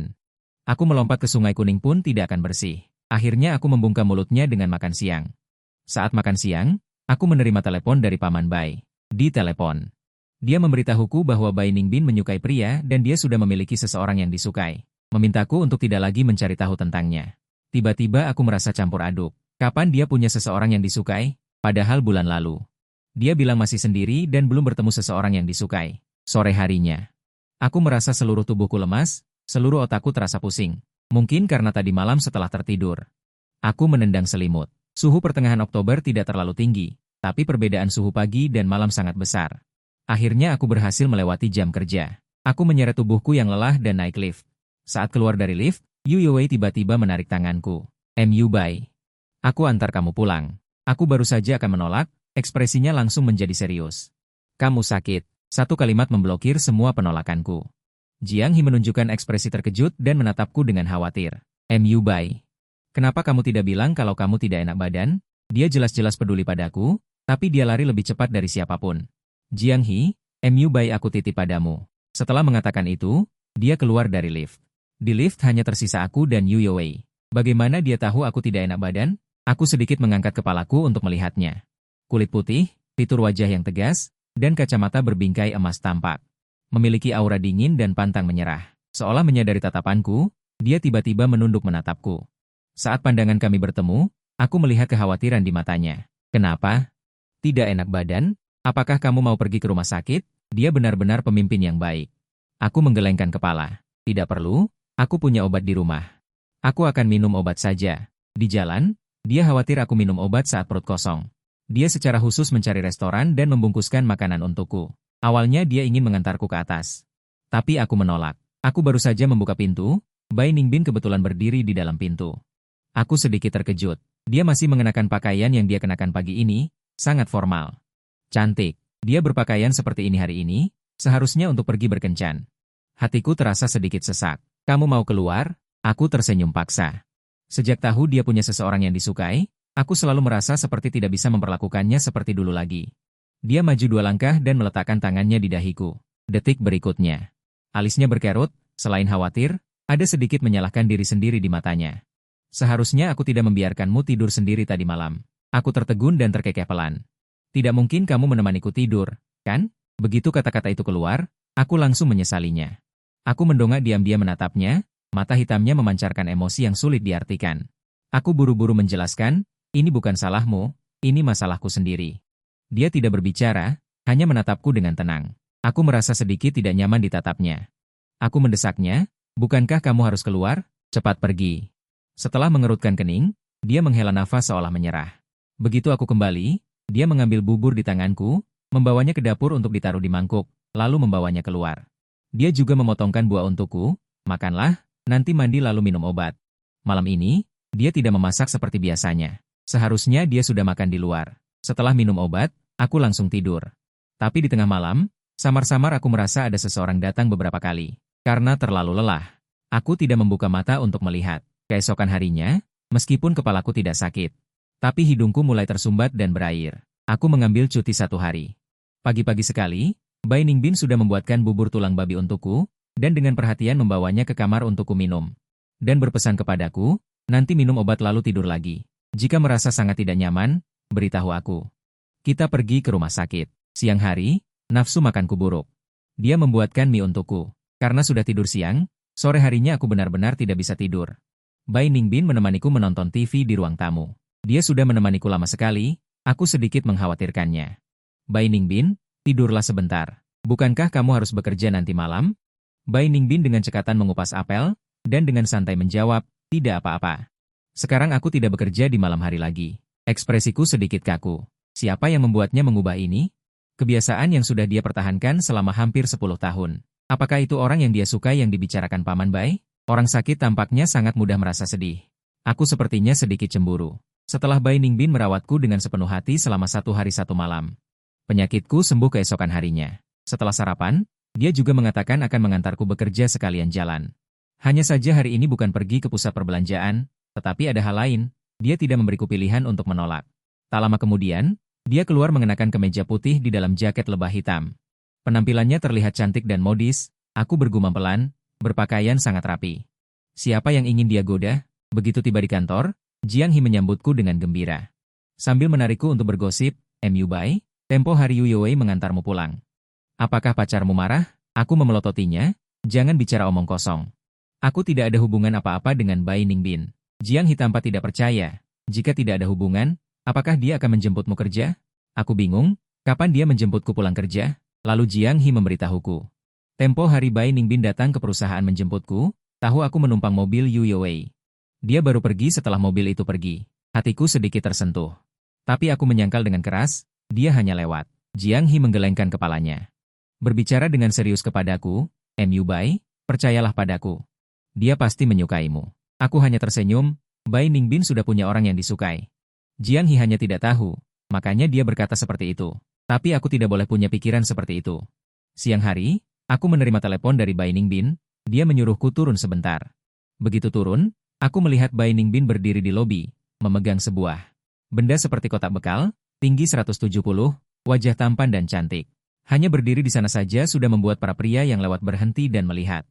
A: Aku melompat ke Sungai Kuning pun tidak akan bersih. Akhirnya aku membungkam mulutnya dengan makan siang. Saat makan siang, aku menerima telepon dari Paman Bai. Di telepon, dia memberitahuku bahwa Bai Ningbin menyukai pria dan dia sudah memiliki seseorang yang disukai. Memintaku untuk tidak lagi mencari tahu tentangnya. Tiba-tiba aku merasa campur aduk. Kapan dia punya seseorang yang disukai? Padahal bulan lalu. Dia bilang masih sendiri dan belum bertemu seseorang yang disukai. Sore harinya. Aku merasa seluruh tubuhku lemas, seluruh otakku terasa pusing. Mungkin karena tadi malam setelah tertidur. Aku menendang selimut. Suhu pertengahan Oktober tidak terlalu tinggi, tapi perbedaan suhu pagi dan malam sangat besar. Akhirnya aku berhasil melewati jam kerja. Aku menyeret tubuhku yang lelah dan naik lift. Saat keluar dari lift, Yu Yuwei tiba-tiba menarik tanganku. "Mu Bai, aku antar kamu pulang." Aku baru saja akan menolak, ekspresinya langsung menjadi serius. "Kamu sakit." Satu kalimat memblokir semua penolakanku. Jiang He menunjukkan ekspresi terkejut dan menatapku dengan khawatir. "Mu Bai, kenapa kamu tidak bilang kalau kamu tidak enak badan?" Dia jelas-jelas peduli padaku, tapi dia lari lebih cepat dari siapapun. "Jiang He, Mu Bai aku titip padamu." Setelah mengatakan itu, dia keluar dari lift. Di lift hanya tersisa aku dan Yu Yuwei. Bagaimana dia tahu aku tidak enak badan? Aku sedikit mengangkat kepalaku untuk melihatnya. Kulit putih, fitur wajah yang tegas, dan kacamata berbingkai emas tampak. Memiliki aura dingin dan pantang menyerah. Seolah menyadari tatapanku, dia tiba-tiba menunduk menatapku. Saat pandangan kami bertemu, aku melihat kekhawatiran di matanya. "Kenapa? Tidak enak badan? Apakah kamu mau pergi ke rumah sakit?" Dia benar-benar pemimpin yang baik. Aku menggelengkan kepala. "Tidak perlu, aku punya obat di rumah. Aku akan minum obat saja." Di jalan, dia khawatir aku minum obat saat perut kosong. Dia secara khusus mencari restoran dan membungkuskan makanan untukku. Awalnya dia ingin mengantarku ke atas. Tapi aku menolak. Aku baru saja membuka pintu, Bai Ningbin kebetulan berdiri di dalam pintu. Aku sedikit terkejut. Dia masih mengenakan pakaian yang dia kenakan pagi ini, sangat formal. Cantik. Dia berpakaian seperti ini hari ini, seharusnya untuk pergi berkencan. Hatiku terasa sedikit sesak. "Kamu mau keluar?" Aku tersenyum paksa. Sejak tahu dia punya seseorang yang disukai, aku selalu merasa seperti tidak bisa memperlakukannya seperti dulu lagi. Dia maju 2 langkah dan meletakkan tangannya di dahiku. Detik berikutnya, alisnya berkerut, selain khawatir, ada sedikit menyalahkan diri sendiri di matanya. "Seharusnya aku tidak membiarkanmu tidur sendiri tadi malam." Aku tertegun dan terkekeh pelan. "Tidak mungkin kamu menemaniku tidur, kan?" Begitu kata-kata itu keluar, aku langsung menyesalinya. Aku mendongak diam-diam menatapnya, mata hitamnya memancarkan emosi yang sulit diartikan. Aku buru-buru menjelaskan, "Ini bukan salahmu, ini masalahku sendiri." Dia tidak berbicara, hanya menatapku dengan tenang. Aku merasa sedikit tidak nyaman ditatapnya. Aku mendesaknya, "Bukankah kamu harus keluar? Cepat pergi." Setelah mengerutkan kening, dia menghela nafas seolah menyerah. Begitu aku kembali, dia mengambil bubur di tanganku, membawanya ke dapur untuk ditaruh di mangkuk, lalu membawanya keluar. Dia juga memotongkan buah untukku. "Makanlah, nanti mandi lalu minum obat." Malam ini, dia tidak memasak seperti biasanya. Seharusnya dia sudah makan di luar. Setelah minum obat, aku langsung tidur. Tapi di tengah malam, samar-samar aku merasa ada seseorang datang beberapa kali. Karena terlalu lelah, aku tidak membuka mata untuk melihat. Keesokan harinya, meskipun kepalaku tidak sakit, tapi hidungku mulai tersumbat dan berair. Aku mengambil cuti 1 hari. Pagi-pagi sekali, Bai Ningbin sudah membuatkan bubur tulang babi untukku, dan dengan perhatian membawanya ke kamar untukku minum. Dan berpesan kepadaku, nanti minum obat lalu tidur lagi. Jika merasa sangat tidak nyaman, beritahu aku. Kita pergi ke rumah sakit. Siang hari, nafsu makanku buruk. Dia membuatkan mie untukku. Karena sudah tidur siang, sore harinya aku benar-benar tidak bisa tidur. Bai Ningbin menemaniku menonton TV di ruang tamu. Dia sudah menemaniku lama sekali, aku sedikit mengkhawatirkannya. "Bai Ningbin, tidurlah sebentar. Bukankah kamu harus bekerja nanti malam?" Bai Ningbin dengan cekatan mengupas apel, dan dengan santai menjawab, "Tidak apa-apa. Sekarang aku tidak bekerja di malam hari lagi." Ekspresiku sedikit kaku. Siapa yang membuatnya mengubah ini? Kebiasaan yang sudah dia pertahankan selama hampir 10 tahun. Apakah itu orang yang dia suka yang dibicarakan Paman Bai? Orang sakit tampaknya sangat mudah merasa sedih. Aku sepertinya sedikit cemburu. Setelah Bai Ningbin merawatku dengan sepenuh hati selama 1 hari 1 malam. Penyakitku sembuh keesokan harinya. Setelah sarapan, dia juga mengatakan akan mengantarku bekerja sekalian jalan. Hanya saja hari ini bukan pergi ke pusat perbelanjaan, tetapi ada hal lain. Dia tidak memberiku pilihan untuk menolak. Tak lama kemudian, dia keluar mengenakan kemeja putih di dalam jaket lebah hitam. Penampilannya terlihat cantik dan modis, aku bergumam pelan, berpakaian sangat rapi. Siapa yang ingin dia goda? Begitu tiba di kantor, Jiang He menyambutku dengan gembira. Sambil menarikku untuk bergosip, "Mu Bai, tempo hari Yu Yuwei mengantarmu pulang. Apakah pacarmu marah?" Aku memelototinya, "Jangan bicara omong kosong. Aku tidak ada hubungan apa-apa dengan Bai Ningbin." Jiang He tampak tidak percaya. "Jika tidak ada hubungan, apakah dia akan menjemputmu kerja?" Aku bingung, kapan dia menjemputku pulang kerja? Lalu Jiang He memberitahuku. Tempo hari Bai Ningbin datang ke perusahaan menjemputku, tahu aku menumpang mobil Yu Yuwei. Dia baru pergi setelah mobil itu pergi. Hatiku sedikit tersentuh. Tapi aku menyangkal dengan keras, dia hanya lewat. Jiang He menggelengkan kepalanya. Berbicara dengan serius kepadaku, "Mu Bai, percayalah padaku. Dia pasti menyukaimu. Aku hanya tersenyum, Bai Ningbin sudah punya orang yang disukai. Jiang He hanya tidak tahu, makanya dia berkata seperti itu. Tapi aku tidak boleh punya pikiran seperti itu. Siang hari, aku menerima telepon dari Bai Ningbin, dia menyuruhku turun sebentar. Begitu turun, aku melihat Bai Ningbin berdiri di lobi, memegang sebuah benda seperti kotak bekal, tinggi 170, wajah tampan dan cantik. Hanya berdiri di sana saja sudah membuat para pria yang lewat berhenti dan melihat.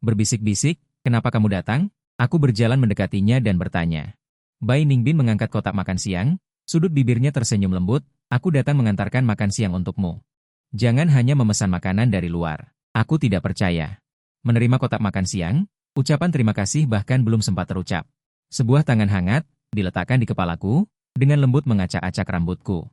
A: Berbisik-bisik, "Kenapa kamu datang?" Aku berjalan mendekatinya dan bertanya. Bai Ningbin mengangkat kotak makan siang, sudut bibirnya tersenyum lembut, "Aku datang mengantarkan makan siang untukmu. Jangan hanya memesan makanan dari luar." Aku tidak percaya. Menerima kotak makan siang, ucapan terima kasih bahkan belum sempat terucap. Sebuah tangan hangat, diletakkan di kepalaku, dengan lembut mengacak-acak rambutku.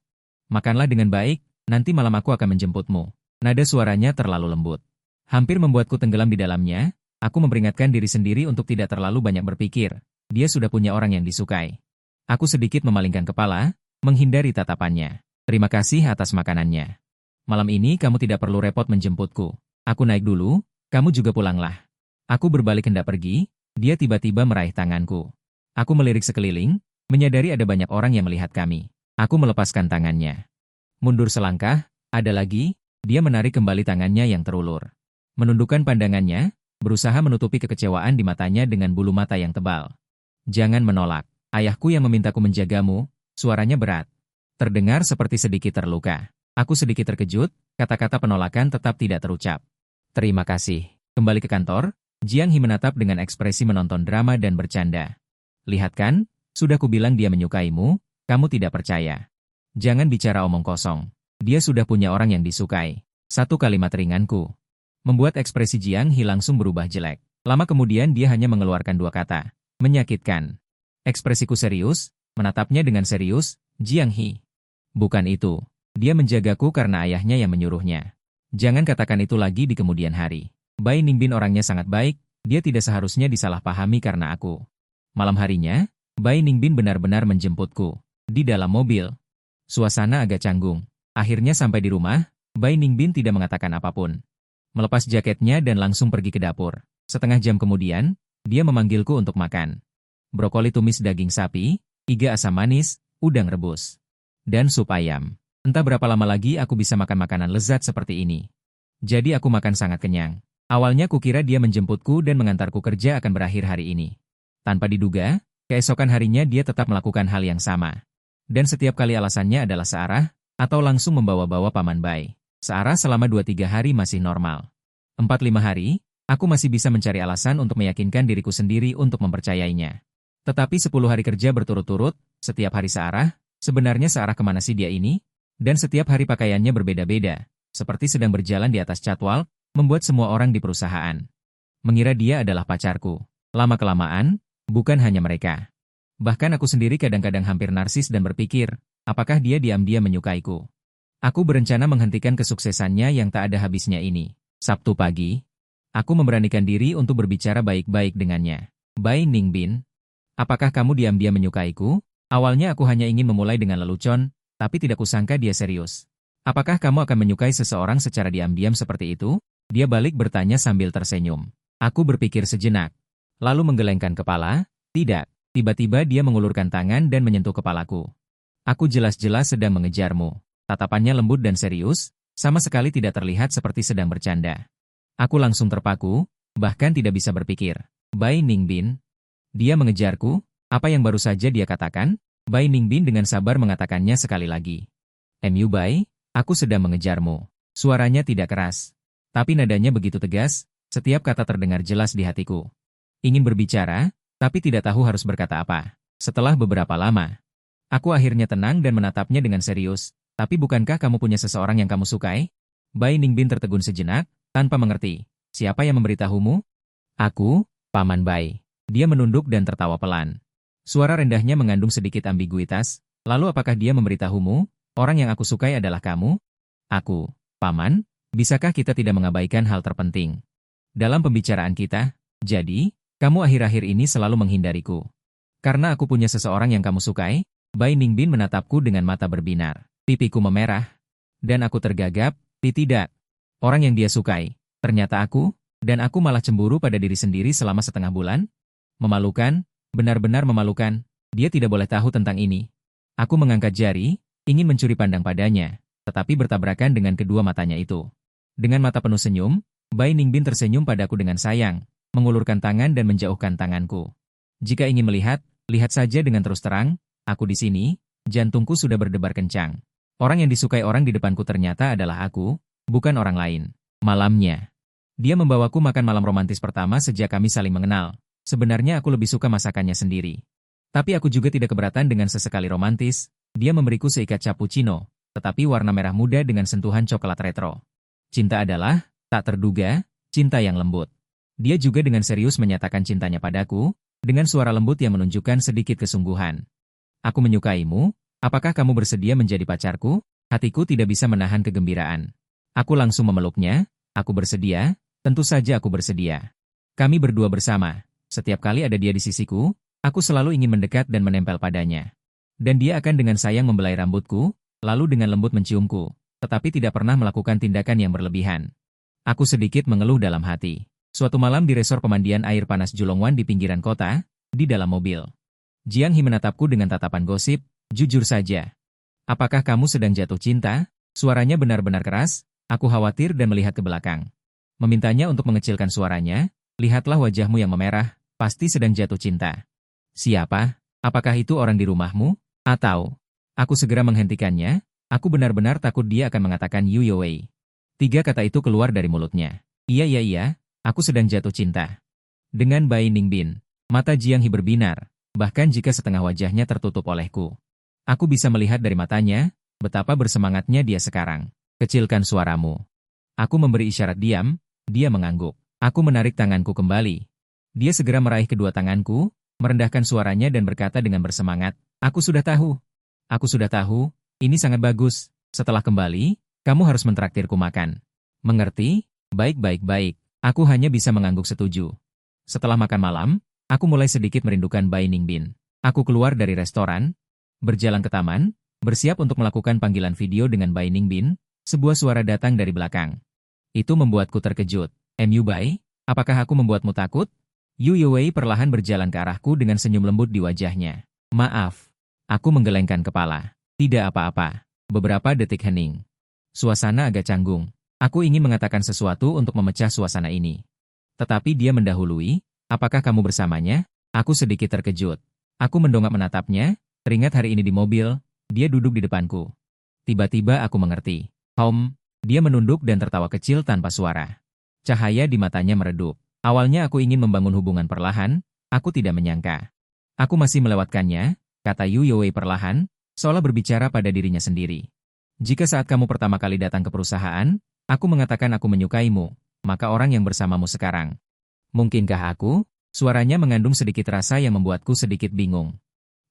A: "Makanlah dengan baik, nanti malam aku akan menjemputmu." Nada suaranya terlalu lembut. Hampir membuatku tenggelam di dalamnya, aku memperingatkan diri sendiri untuk tidak terlalu banyak berpikir. Dia sudah punya orang yang disukai. Aku sedikit memalingkan kepala, menghindari tatapannya. "Terima kasih atas makanannya. Malam ini kamu tidak perlu repot menjemputku. Aku naik dulu, kamu juga pulanglah." Aku berbalik hendak pergi, dia tiba-tiba meraih tanganku. Aku melirik sekeliling, menyadari ada banyak orang yang melihat kami. Aku melepaskan tangannya. Mundur selangkah, ada lagi, dia menarik kembali tangannya yang terulur. Menundukkan pandangannya, berusaha menutupi kekecewaan di matanya dengan bulu mata yang tebal. "Jangan menolak. Ayahku yang memintaku menjagamu." Suaranya berat. Terdengar seperti sedikit terluka. Aku sedikit terkejut, kata-kata penolakan tetap tidak terucap. "Terima kasih." Kembali ke kantor, Jiang He menatap dengan ekspresi menonton drama dan bercanda. "Lihat kan, sudah kubilang dia menyukaimu, kamu tidak percaya. Jangan bicara omong kosong. Dia sudah punya orang yang disukai." Satu kalimat ringanku membuat ekspresi Jiang He langsung berubah jelek. Lama kemudian dia hanya mengeluarkan dua kata, "Menyakitkan." Ekspresiku serius, menatapnya dengan serius, "Jiang He." "Bukan itu. Dia menjagaku karena ayahnya yang menyuruhnya. Jangan katakan itu lagi di kemudian hari. Bai Ningbin orangnya sangat baik, dia tidak seharusnya disalahpahami karena aku." Malam harinya, Bai Ningbin benar-benar menjemputku. Di dalam mobil. Suasana agak canggung. Akhirnya sampai di rumah, Bai Ningbin tidak mengatakan apapun. Melepas jaketnya dan langsung pergi ke dapur. Setengah jam kemudian, dia memanggilku untuk makan. Brokoli tumis daging sapi, iga asam manis, udang rebus, dan sup ayam. Entah berapa lama lagi aku bisa makan makanan lezat seperti ini. Jadi aku makan sangat kenyang. Awalnya kukira dia menjemputku dan mengantarku kerja akan berakhir hari ini. Tanpa diduga, keesokan harinya dia tetap melakukan hal yang sama. Dan setiap kali alasannya adalah searah, atau langsung membawa-bawa Paman Bai. Searah selama 2-3 hari masih normal. 4-5 hari, aku masih bisa mencari alasan untuk meyakinkan diriku sendiri untuk mempercayainya. Tetapi 10 hari kerja berturut-turut, setiap hari searah, sebenarnya searah kemana sih dia ini? Dan setiap hari pakaiannya berbeda-beda, seperti sedang berjalan di atas catwalk, membuat semua orang di perusahaan mengira dia adalah pacarku. Lama-kelamaan, bukan hanya mereka. Bahkan aku sendiri kadang-kadang hampir narsis dan berpikir, apakah dia diam-diam menyukaiku? Aku berencana menghentikan kesuksesannya yang tak ada habisnya ini. Sabtu pagi, aku memberanikan diri untuk berbicara baik-baik dengannya. "Bai Ningbin, apakah kamu diam-diam menyukaiku? Awalnya aku hanya ingin memulai dengan lelucon, tapi tidak kusangka dia serius. Apakah kamu akan menyukai seseorang secara diam-diam seperti itu?" Dia balik bertanya sambil tersenyum. Aku berpikir sejenak, lalu menggelengkan kepala. "Tidak." Tiba-tiba dia mengulurkan tangan dan menyentuh kepalaku. "Aku jelas-jelas sedang mengejarmu." Tatapannya lembut dan serius, sama sekali tidak terlihat seperti sedang bercanda. Aku langsung terpaku, bahkan tidak bisa berpikir. "Bai Ningbin, dia mengejarku?" Apa yang baru saja dia katakan? Bai Ningbin dengan sabar mengatakannya sekali lagi. "Mu Bai, aku sedang mengejarmu." Suaranya tidak keras, tapi nadanya begitu tegas, setiap kata terdengar jelas di hatiku. Ingin berbicara, tapi tidak tahu harus berkata apa. Setelah beberapa lama, aku akhirnya tenang dan menatapnya dengan serius. "Tapi bukankah kamu punya seseorang yang kamu sukai?" Bai Ningbin tertegun sejenak, tanpa mengerti. "Siapa yang memberitahumu?" "Aku, Paman Bai." Dia menunduk dan tertawa pelan. Suara rendahnya mengandung sedikit ambiguitas. "Lalu apakah dia memberitahumu, orang yang aku sukai adalah kamu?" "Aku, Paman, bisakah kita tidak mengabaikan hal terpenting dalam pembicaraan kita? Jadi, kamu akhir-akhir ini selalu menghindariku karena aku punya seseorang yang kamu sukai?" Bai Ningbin menatapku dengan mata berbinar. Pipiku memerah, dan aku tergagap. Tidak. Orang yang dia sukai, ternyata aku? Dan aku malah cemburu pada diri sendiri selama setengah bulan? Memalukan, benar-benar memalukan. Dia tidak boleh tahu tentang ini. Aku mengangkat jari, ingin mencuri pandang padanya, tetapi bertabrakan dengan kedua matanya itu. Dengan mata penuh senyum, Bai Ningbin tersenyum padaku dengan sayang, mengulurkan tangan dan menjauhkan tanganku. Jika ingin melihat, lihat saja dengan terus terang, aku di sini, jantungku sudah berdebar kencang. Orang yang disukai orang di depanku ternyata adalah aku, bukan orang lain. Malamnya, dia membawaku makan malam romantis pertama sejak kami saling mengenal. Sebenarnya aku lebih suka masakannya sendiri. Tapi aku juga tidak keberatan dengan sesekali romantis. Dia memberiku seikat cappuccino, tetapi warna merah muda dengan sentuhan coklat retro. Cinta adalah, tak terduga, cinta yang lembut. Dia juga dengan serius menyatakan cintanya padaku, dengan suara lembut yang menunjukkan sedikit kesungguhan. Aku menyukaimu, apakah kamu bersedia menjadi pacarku? Hatiku tidak bisa menahan kegembiraan. Aku langsung memeluknya, aku bersedia, tentu saja aku bersedia. Kami berdua bersama, setiap kali ada dia di sisiku, aku selalu ingin mendekat dan menempel padanya. Dan dia akan dengan sayang membelai rambutku, lalu dengan lembut menciumku, tetapi tidak pernah melakukan tindakan yang berlebihan. Aku sedikit mengeluh dalam hati. Suatu malam di resor pemandian air panas Julongwan di pinggiran kota, di dalam mobil. Jiang He menatapku dengan tatapan gosip, jujur saja. Apakah kamu sedang jatuh cinta? Suaranya benar-benar keras, aku khawatir dan melihat ke belakang. Memintanya untuk mengecilkan suaranya, lihatlah wajahmu yang memerah, pasti sedang jatuh cinta. Siapa? Apakah itu orang di rumahmu? Atau? Aku segera menghentikannya, aku benar-benar takut dia akan mengatakan Yu Youwei. 3 kata itu keluar dari mulutnya. Iya, aku sedang jatuh cinta. Dengan Bai Ningbin, mata Jiang He berbinar, bahkan jika setengah wajahnya tertutup olehku. Aku bisa melihat dari matanya, betapa bersemangatnya dia sekarang. Kecilkan suaramu. Aku memberi isyarat diam, dia mengangguk. Aku menarik tanganku kembali. Dia segera meraih kedua tanganku, merendahkan suaranya dan berkata dengan bersemangat, aku sudah tahu, ini sangat bagus. Setelah kembali, kamu harus mentraktirku makan. Mengerti? Baik. Aku hanya bisa mengangguk setuju. Setelah makan malam, aku mulai sedikit merindukan Bai Ningbin. Aku keluar dari restoran, berjalan ke taman, bersiap untuk melakukan panggilan video dengan Bai Ningbin, sebuah suara datang dari belakang. Itu membuatku terkejut. Mu Bai, apakah aku membuatmu takut? Yu Youwei perlahan berjalan ke arahku dengan senyum lembut di wajahnya. Maaf. Aku menggelengkan kepala. Tidak apa-apa. Beberapa detik hening. Suasana agak canggung. Aku ingin mengatakan sesuatu untuk memecah suasana ini. Tetapi dia mendahului, apakah kamu bersamanya? Aku sedikit terkejut. Aku mendongak menatapnya, teringat hari ini di mobil, dia duduk di depanku. Tiba-tiba aku mengerti. Dia menunduk dan tertawa kecil tanpa suara. Cahaya di matanya meredup. Awalnya aku ingin membangun hubungan perlahan, aku tidak menyangka. Aku masih melewatkannya, kata Yu Youwei perlahan, seolah berbicara pada dirinya sendiri. Jika saat kamu pertama kali datang ke perusahaan, aku mengatakan aku menyukaimu, maka orang yang bersamamu sekarang. Mungkinkah aku? Suaranya mengandung sedikit rasa yang membuatku sedikit bingung.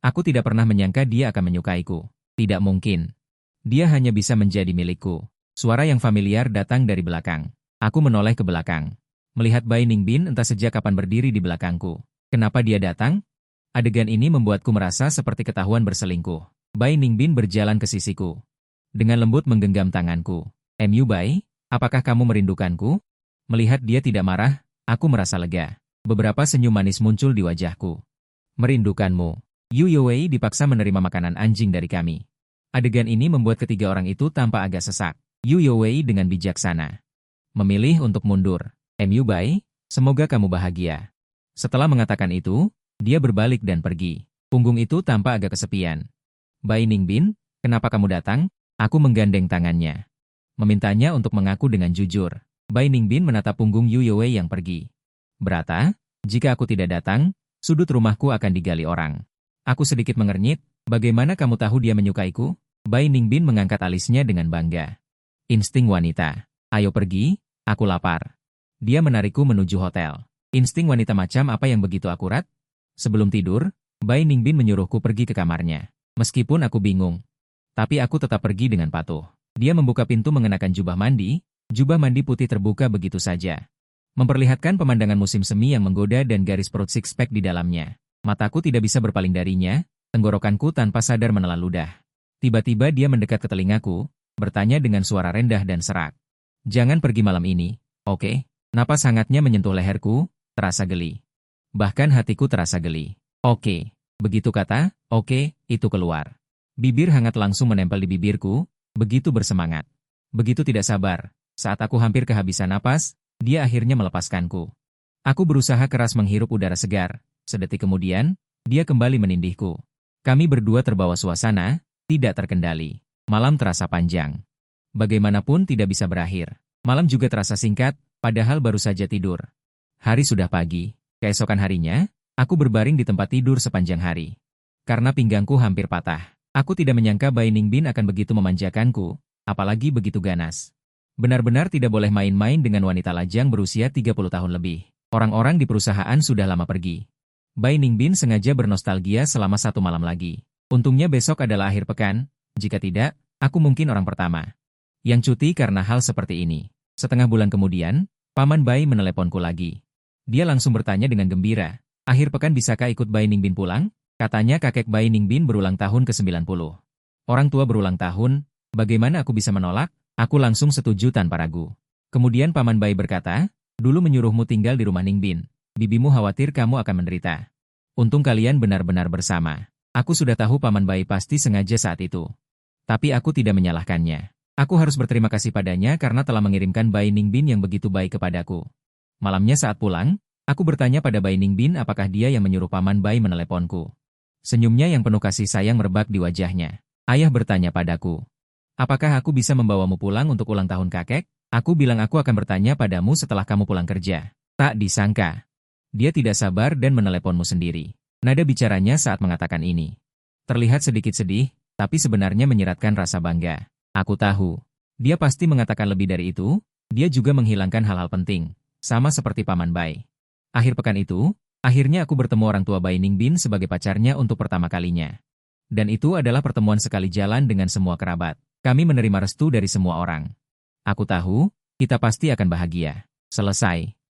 A: Aku tidak pernah menyangka dia akan menyukaiku. Tidak mungkin. Dia hanya bisa menjadi milikku. Suara yang familiar datang dari belakang. Aku menoleh ke belakang. Melihat Bai Ningbin entah sejak kapan berdiri di belakangku. Kenapa dia datang? Adegan ini membuatku merasa seperti ketahuan berselingkuh. Bai Ningbin berjalan ke sisiku. Dengan lembut menggenggam tanganku. Mu Bai, apakah kamu merindukanku? Melihat dia tidak marah, aku merasa lega. Beberapa senyum manis muncul di wajahku. Merindukanmu. Yu Youwei dipaksa menerima makanan anjing dari kami. Adegan ini membuat ketiga orang itu tampak agak sesak. Yu Youwei dengan bijaksana memilih untuk mundur. Mu Bai, semoga kamu bahagia. Setelah mengatakan itu, dia berbalik dan pergi. Punggung itu tampak agak kesepian. Bai Ningbin, kenapa kamu datang? Aku menggandeng tangannya. Memintanya untuk mengaku dengan jujur. Bai Ningbin menatap punggung Yu Youwei yang pergi. Berata, jika aku tidak datang, sudut rumahku akan digali orang. Aku sedikit mengernyit, bagaimana kamu tahu dia menyukaiku? Bai Ningbin mengangkat alisnya dengan bangga. Insting wanita. Ayo pergi, aku lapar. Dia menarikku menuju hotel. Insting wanita macam apa yang begitu akurat? Sebelum tidur, Bai Ningbin menyuruhku pergi ke kamarnya. Meskipun aku bingung. Tapi aku tetap pergi dengan patuh. Dia membuka pintu mengenakan jubah mandi putih terbuka begitu saja. Memperlihatkan pemandangan musim semi yang menggoda dan garis perut six-pack di dalamnya. Mataku tidak bisa berpaling darinya, tenggorokanku tanpa sadar menelan ludah. Tiba-tiba dia mendekat ke telingaku, bertanya dengan suara rendah dan serak. Jangan pergi malam ini, oke? Napas hangatnya menyentuh leherku, terasa geli. Bahkan hatiku terasa geli. Oke, begitu kata, oke, itu keluar. Bibir hangat langsung menempel di bibirku, begitu bersemangat. Begitu tidak sabar. Saat aku hampir kehabisan napas, dia akhirnya melepaskanku. Aku berusaha keras menghirup udara segar. Sedetik kemudian, dia kembali menindihku. Kami berdua terbawa suasana, tidak terkendali. Malam terasa panjang. Bagaimanapun tidak bisa berakhir. Malam juga terasa singkat, padahal baru saja tidur. Hari sudah pagi. Keesokan harinya, aku berbaring di tempat tidur sepanjang hari. Karena pinggangku hampir patah. Aku tidak menyangka Bai Ningbin akan begitu memanjakanku, apalagi begitu ganas. Benar-benar tidak boleh main-main dengan wanita lajang berusia 30 tahun lebih. Orang-orang di perusahaan sudah lama pergi. Bai Ningbin sengaja bernostalgia selama 1 malam lagi. Untungnya besok adalah akhir pekan, jika tidak, aku mungkin orang pertama yang cuti karena hal seperti ini. Setengah bulan kemudian, Paman Bai meneleponku lagi. Dia langsung bertanya dengan gembira, akhir pekan bisakah ikut Bai Ningbin pulang? Katanya kakek Bai Ningbin berulang tahun ke-90. Orang tua berulang tahun, bagaimana aku bisa menolak? Aku langsung setuju tanpa ragu. Kemudian Paman Bai berkata, dulu menyuruhmu tinggal di rumah Ningbin. Bibimu khawatir kamu akan menderita. Untung kalian benar-benar bersama. Aku sudah tahu Paman Bai pasti sengaja saat itu. Tapi aku tidak menyalahkannya. Aku harus berterima kasih padanya karena telah mengirimkan Bai Ningbin yang begitu baik kepadaku. Malamnya saat pulang, aku bertanya pada Bai Ningbin apakah dia yang menyuruh Paman Bai meneleponku. Senyumnya yang penuh kasih sayang merebak di wajahnya. Ayah bertanya padaku, apakah aku bisa membawamu pulang untuk ulang tahun kakek? Aku bilang aku akan bertanya padamu setelah kamu pulang kerja. Tak disangka. Dia tidak sabar dan meneleponmu sendiri. Nada bicaranya saat mengatakan ini terlihat sedikit sedih, tapi sebenarnya menyiratkan rasa bangga. Aku tahu, dia pasti mengatakan lebih dari itu, dia juga menghilangkan hal-hal penting, sama seperti Paman Bai. Akhir pekan itu, akhirnya aku bertemu orang tua Bai Ningbin sebagai pacarnya untuk pertama kalinya. Dan itu adalah pertemuan sekali jalan dengan semua kerabat. Kami menerima restu dari semua orang. Aku tahu, kita pasti akan bahagia. Selesai.